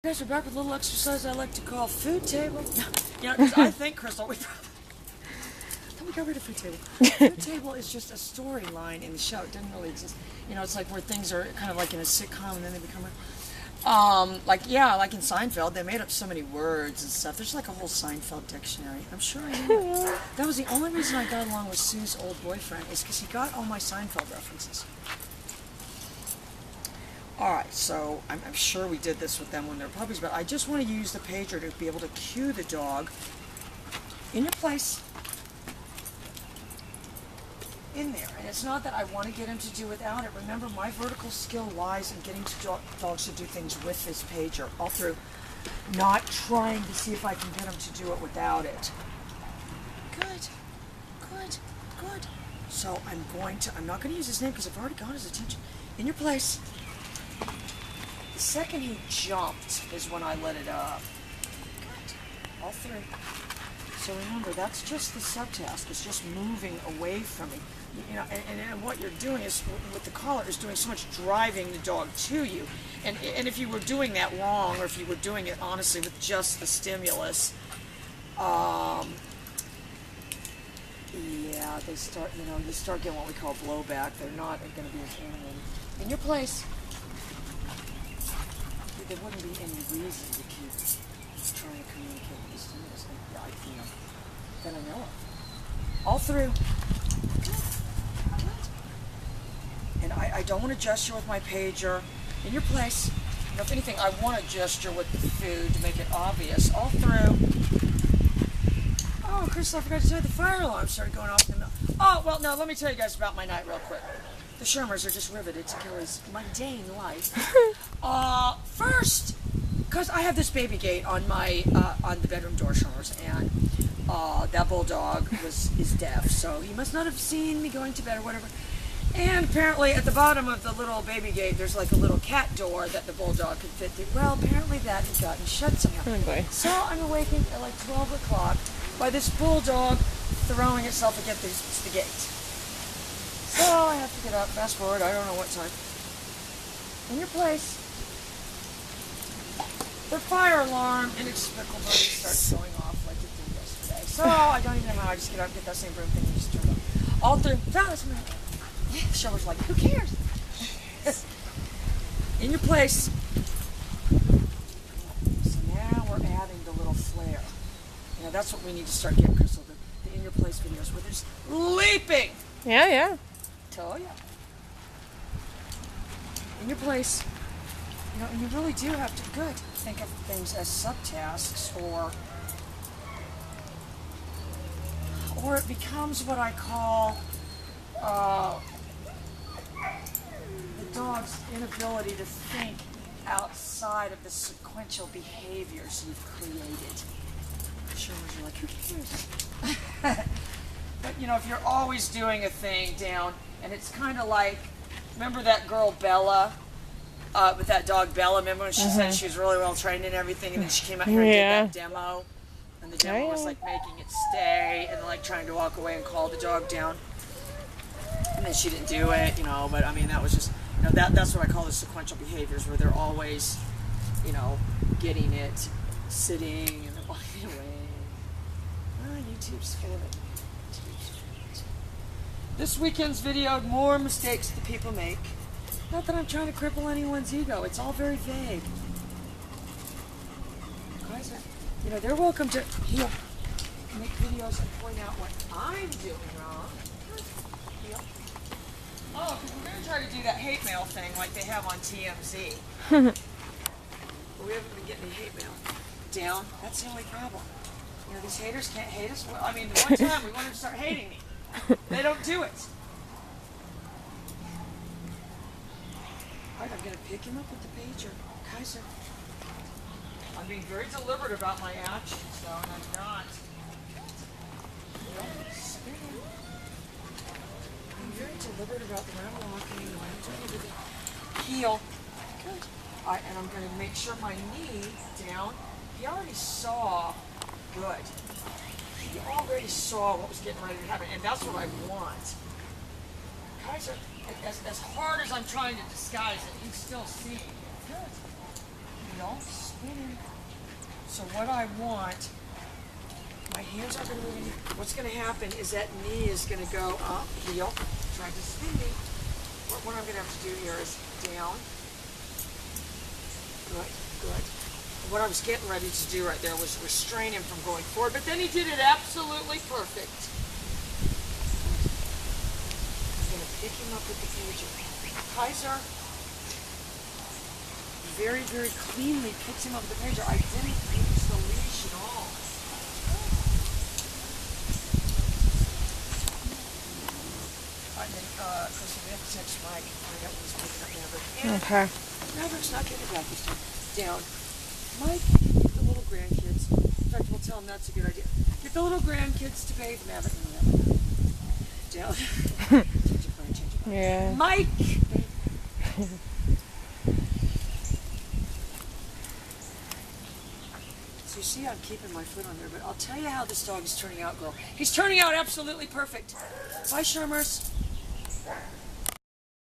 Guys, we're back with a little exercise I like to call food table. You know, because I think, Crystal, we got rid of food table. Food table is just a storyline in the show. It doesn't really exist. You know, it's like where things are kind of like in a sitcom and then they become like in Seinfeld, they made up so many words and stuff. There's like a whole Seinfeld dictionary. I'm sure I knew it. That was the only reason I got along with Sue's old boyfriend, is because he got all my Seinfeld references. Alright, so I'm sure we did this with them when they're puppies, but I just want to use the pager to be able to cue the dog in your place, in there. And it's not that I want to get him to do without it. Remember, my vertical skill lies in getting dogs to do things with this pager, all through, not trying to see if I can get him to do it without it. Good, good, good. So I'm not going to use his name because I've already got his attention. In your place. The second he jumped is when I let it up. Good. All three. So remember, that's just the subtask. It's just moving away from me. You know, and what you're doing is, with the collar, is doing so much driving the dog to you. And if you were doing that wrong, or if you were doing it honestly with just the stimulus, yeah, they start, you start getting what we call blowback. They're not going to be as animated. In your place. There wouldn't be any reason to keep trying to communicate with the stimulus that I know of. All through. Good. And I don't want to gesture with my pager. In your place. You know, if anything, I want to gesture with the food to make it obvious. All through. Oh, Crystal, I forgot to tell you the fire alarm started going off in the middle. Oh, well, no, let me tell you guys about my night real quick. The Shermers are just riveted to Kelly's mundane life. First, because I have this baby gate on my on the bedroom door Shermers, and that bulldog is deaf, so he must not have seen me going to bed or whatever. And apparently, at the bottom of the little baby gate, there's like a little cat door that the bulldog could fit through. Well, apparently that had gotten shut somehow. Oh boy. So I'm awakened at like 12 o'clock by this bulldog throwing itself against the gate. So I have to get up, fast forward, I don't know what time. In your place. The fire alarm inexplicably starts going off like it did yesterday. So I don't even know how, I just get up, get that same broom thing and just turn it on. All through, the shower's like, who cares? In your place. So now we're adding the little flare. You know, that's what we need to start getting, Crystal, the in your place videos where there's leaping. Yeah. Oh yeah. In your place. You know, and you really do have to think of things as subtasks, or it becomes what I call the dog's inability to think outside of the sequential behaviors you've created. Sure, you're like, who cares? But you know, if you're always doing a thing down, and it's kind of like, remember that girl Bella, with that dog Bella, remember when she said she was really well trained and everything, and then she came out here and did that demo, and the demo was like making it stay, and like trying to walk away and call the dog down, and then she didn't do it, you know, but I mean, that was just, you know, that's what I call the sequential behaviors, where they're always, you know, getting it, sitting, and then walking away. YouTube's full of it. This weekend's video, more mistakes that people make. Not that I'm trying to cripple anyone's ego. It's all very vague. Guys, you know, they're welcome to make videos and point out what I'm doing wrong. Oh, because we're going to try to do that hate mail thing like they have on TMZ. But we haven't been getting any hate mail down. That's the only problem. You know, these haters can't hate us. Well, I mean, the one time we want them to start hating me. They don't do it. Alright, I'm going to pick him up with the pager. Kaiser. I'm being very deliberate about my actions, though, and I'm not. I'm very deliberate about the way I'm walking, the way I'm doing everything. Heel. Good. Alright, and I'm going to make sure my knee down. He already saw. Good. You already saw what was getting ready to happen, and that's what I want. Kaiser, as hard as I'm trying to disguise it, he's still seeing it. Good. You don't spinning. So what I want, my hands aren't going to move any. What's going to happen is that knee is going to go up, heel, try to spin me. What I'm going to have to do here is down. Good, good. What I was getting ready to do right there was restrain him from going forward, but then he did it absolutely perfect. I'm going to pick him up with the pager. Kaiser very, very cleanly picks him up with the pager. I didn't use the leash at all. And then, Crystal, we have to text Mike and find out when he's picking up Maverick. And Okay. Maverick's not getting it back this time. Down. Mike, get the little grandkids. In fact, we'll tell them that's a good idea. Get the little grandkids to bathe Maverick. Down. Change your plan, change your plan. Yeah. Mike! So you see I'm keeping my foot on there, but I'll tell you how this dog is turning out, girl. He's turning out absolutely perfect. Bye, Shermers.